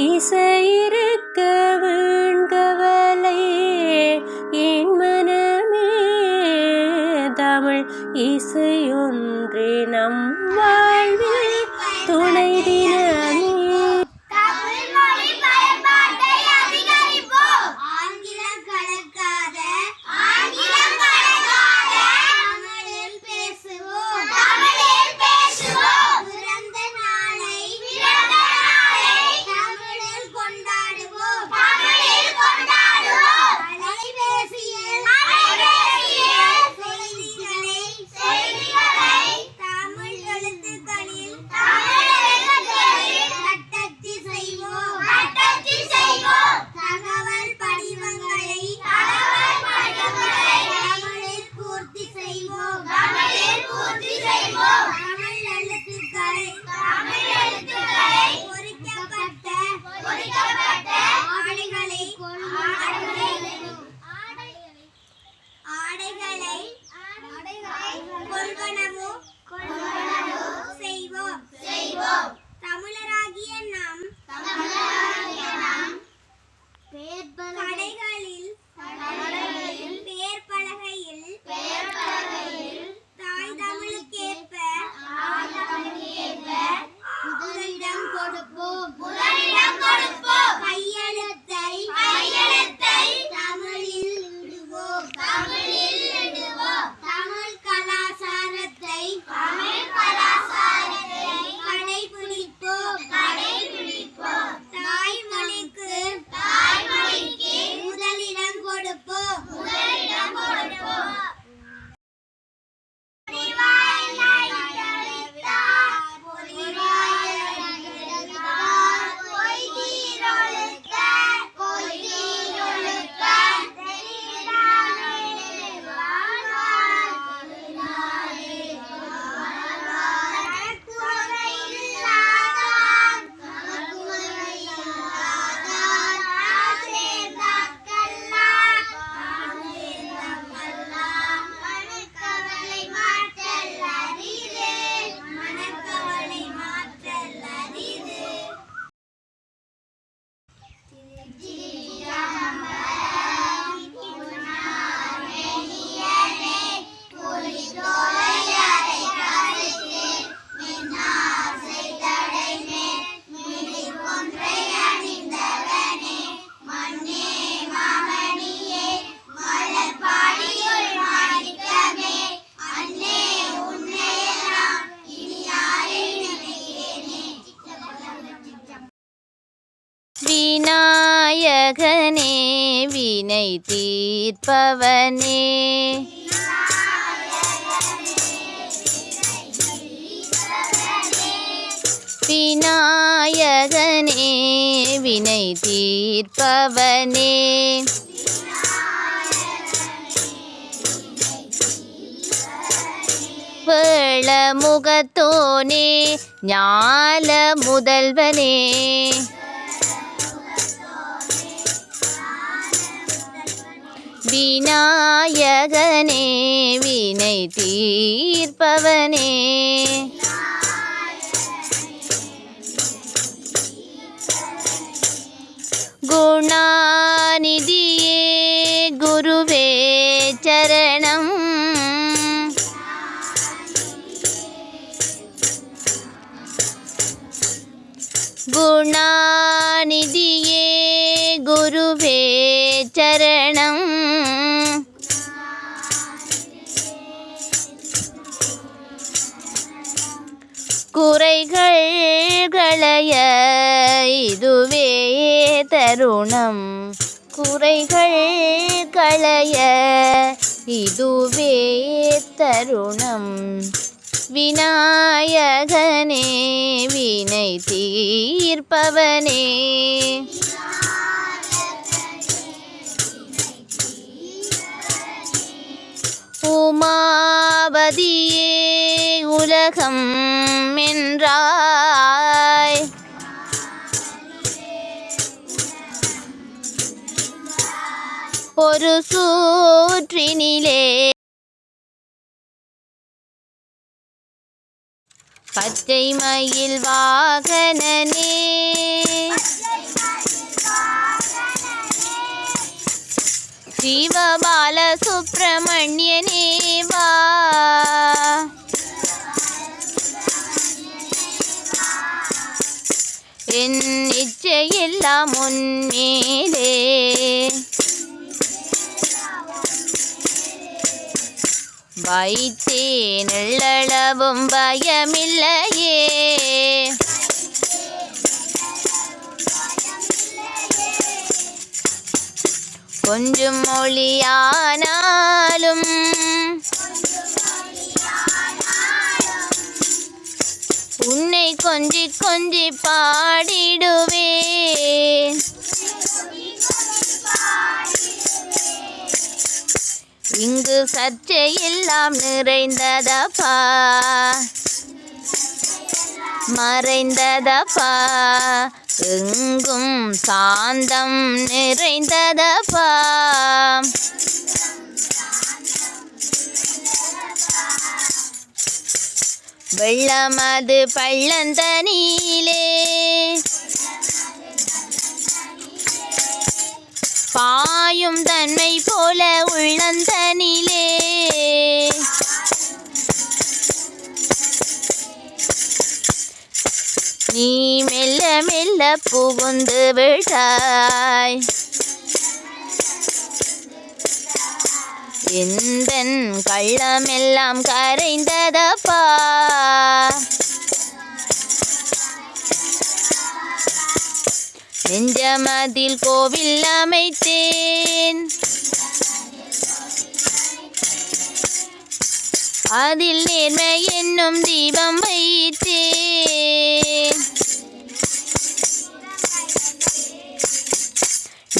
இசையிருக்க வீண்கவலை என் மனமே தமிழ் இசையொன்றே நம் வாழ்வில் துணை தினமே. விநாயகனே வினை தீர்ப்பவனே விநாயகனே வினை தீர்ப்பவனே வேளமுகத்தோனே ஞால முதல்வனே விநாயகனே வினை தீர்ப்பவனே குணாநிதியே குருவே சரணம் குணாநிதியே குருவே சரணம் குறைகள் களைய இதுவே தருணம் குறைகள் களைய இதுவே தருணம் விநாயகனே வினை தீர்ப்பவனே உமாபதியே உலகம் என்றாய் ஒரு சூற்றினிலே பச்சை மயில் வாகனனே சுப்பிரமணியனே வா. என் இச்சையெல்லாம் உன்மேலே வைத்தேன், எள்ளளவும் பயமில்லையே. கொஞ்சம் மொழியானாலும் உன்னை கொஞ்சி கொஞ்சி பாடிடுவேன். இங்கு சர்ச்சையெல்லாம் நிறைந்ததப்பா, மறைந்ததப்பா. எங்கும் சாந்தம் நிறைந்ததப்பா. வெள்ளமது பள்ளந்தனிலே பாயும் தன்மை போல உள்ளந்தனிலே நீ மெல்ல மெல்ல புகுந்து விட்டாய். எந்தன் கள்ளமெல்லாம் கரைந்ததப்பா. நெஞ்சமதில் கோவில் அமைத்தேன், அதில் நேர்மை என்னும் தீபம் வைத்தேன்.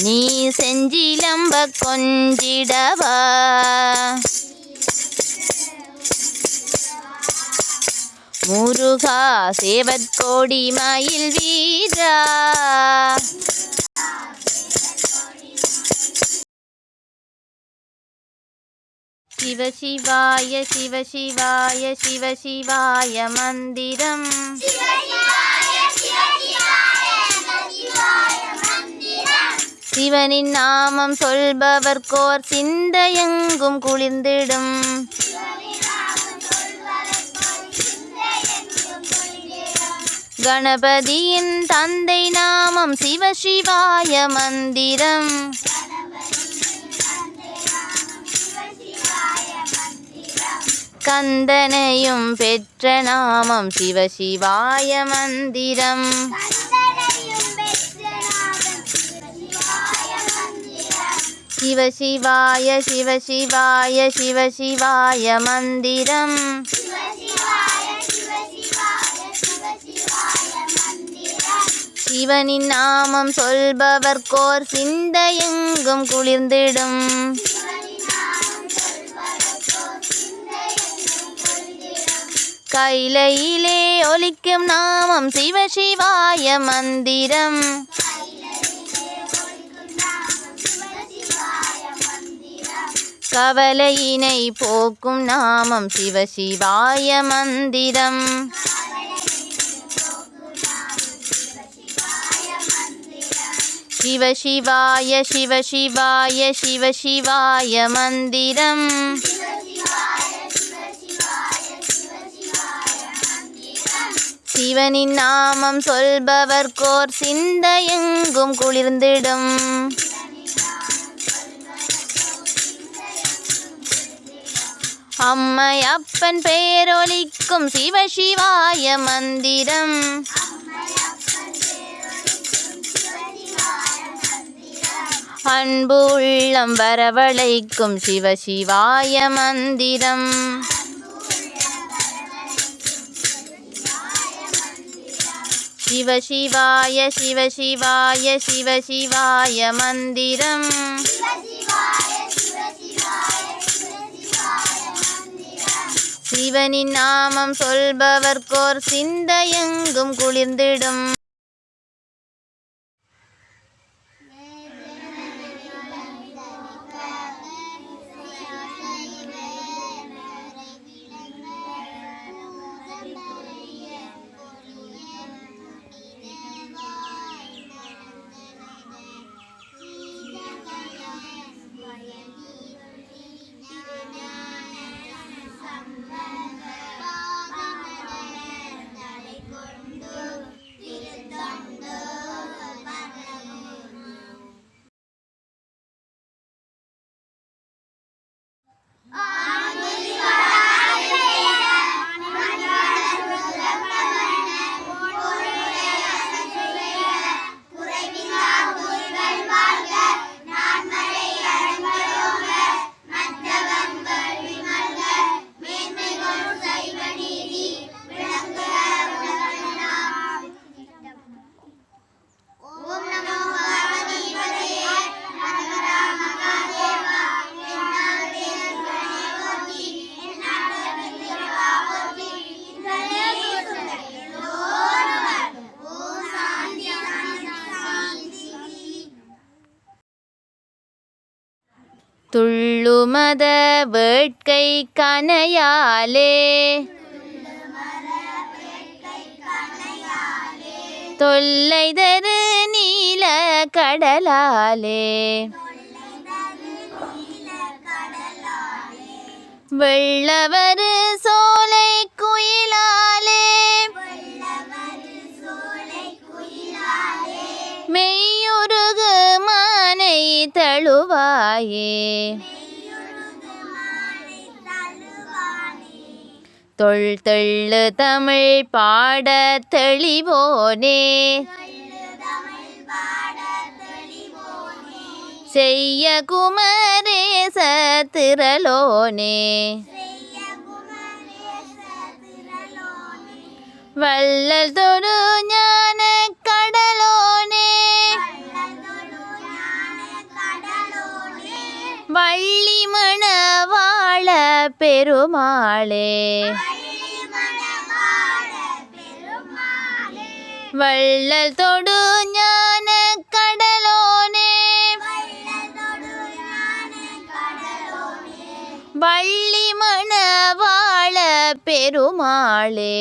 நீ செஞ்சிலம்ப கொஞ்சிடவா. முருகா சேவற்கோடி மயில் வீரா. சிவ சிவாய சிவ சிவாய சிவ சிவாய மந்திரம். சிவனின் நாமம் சொல்பவர்கோர் சிந்தையெங்கும் குளிர்ந்திடும். கணபதியின் தந்தை நாமம் சிவ சிவாய மந்திரம். கந்தனையும் பெற்ற நாமம் சிவ சிவாய மந்திரம். சிவ சிவாய சிவ சிவாய சிவ சிவாய மந்திரம். சிவனின் நாமம் சொல்பவர்கோர் சிந்தையெங்கும் குளிர்ந்திடும். கைலையிலே ஒலிக்கும் நாமம் சிவ சிவாய மந்திரம். கவலையினை போக்கும் நாமம் சிவ சிவாய மந்திரம். சிவ சிவாய சிவ சிவாய சிவ சிவாய மந்திரம். சிவனின் நாமம் சொல்பவர்கோர் சிந்தையெங்கும் குளிர்ந்திடும். அம்மை அப்பன் பேரொலிக்கும் சிவ சிவாய மந்திரம். அன்பு உள்ளம் வரவழைக்கும் சிவ சிவாய மந்திரம். சிவ சிவாய சிவ சிவாய சிவ சிவாய மந்திரம். சிவனின் நாமம் சொல்பவர்கோர் சிந்தையெங்கும் குளிர்ந்திடும். துள்ளுமத வேட்கை கனையாலே தொல்லை தரு நீல கடலாலே வெள்ளவரு சோலை குயிலாலே மெய்யுருகு மானை தழுவாயே தொள்தெள்ளு தமிழ் பாட தெளிவோனே செய்ய குமரேச திரளோனே வள்ளல் தொடு ஞான கடலோனே வள்ளி மணவாள பெருமாளே வள்ளல் தொடு ஞான கடலோனே வள்ளி மணவாள பெருமாளே